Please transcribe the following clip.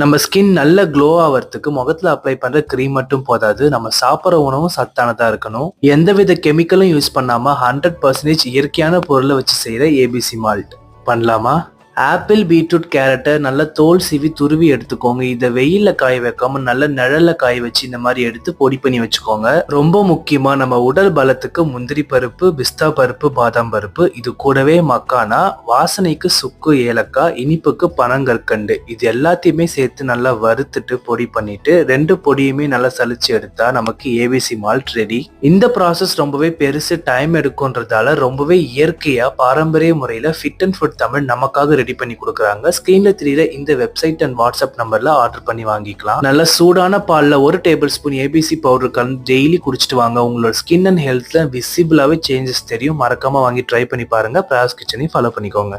நம்ம ஸ்கின் நல்ல க்ளோ ஆவறதுக்கு முகத்துல அப்ளை பண்ற கிரீம் மட்டும் போதாது. நம்ம சாப்பிட்ற உணவும் சத்தானதா இருக்கணும். எந்தவித கெமிக்கலும் யூஸ் பண்ணாம 100% இயற்கையான பொருளை வச்சு செய்யற ஏபிசி மால்ட் பண்ணலாமா? ஆப்பிள், பீட்ரூட், கேரட்டை நல்லா தோல் சீவி துருவி எடுத்துக்கோங்க. இதை வெயில்ல காய வைக்காம நல்ல நிழல்ல காய வச்சு இந்த மாதிரி எடுத்து பொடி பண்ணி வச்சுக்கோங்க. ரொம்ப முக்கியமா நம்ம உடல் பலத்துக்கு முந்திரி பருப்பு, பிஸ்தா பருப்பு, பாதாம் பருப்பு, இது கூடவே மக்கானா, வாசனைக்கு சுக்கு, ஏலக்காய், இனிப்புக்கு பனங்கற்கண்டு, இது எல்லாத்தையுமே சேர்த்து நல்லா வறுத்துட்டு பொடி பண்ணிட்டு 2 பொடியுமே நல்லா சலிச்சு எடுத்தா நமக்கு ஏபிசி மால்ட் ரெடி. இந்த ப்ராசஸ் ரொம்பவே பெருசு, டைம் எடுக்கும்ன்றதால ரொம்பவே இயற்கையா பாரம்பரிய முறையில ஃபிட் அண்ட் ஃபுட் தமிழ் நமக்காக ரெடி பண்ணி கொடுக்குறாங்க. ஸ்கிரீன்ல தெரியற இந்த வெப்சைட் அண்ட் வாட்ஸ்அப் நம்பர்ல ஆர்டர் பண்ணி வாங்கிக்கலாம். நல்ல சூடான பால்ல 1 டேபிள் ஸ்பூன் ஏபிசி பவுடர் கலந்து டெய்லி குடிச்சிட்டு வாங்க. உங்களோட ஸ்கின் அண்ட் ஹெல்த்ல விசிபிளாவே சேஞ்சஸ் தெரியும். மறக்காம வாங்கி ட்ரை பண்ணி பாருங்க. பிராஸ் கிச்சனையும் ஃபாலோ பண்ணிக்கோங்க.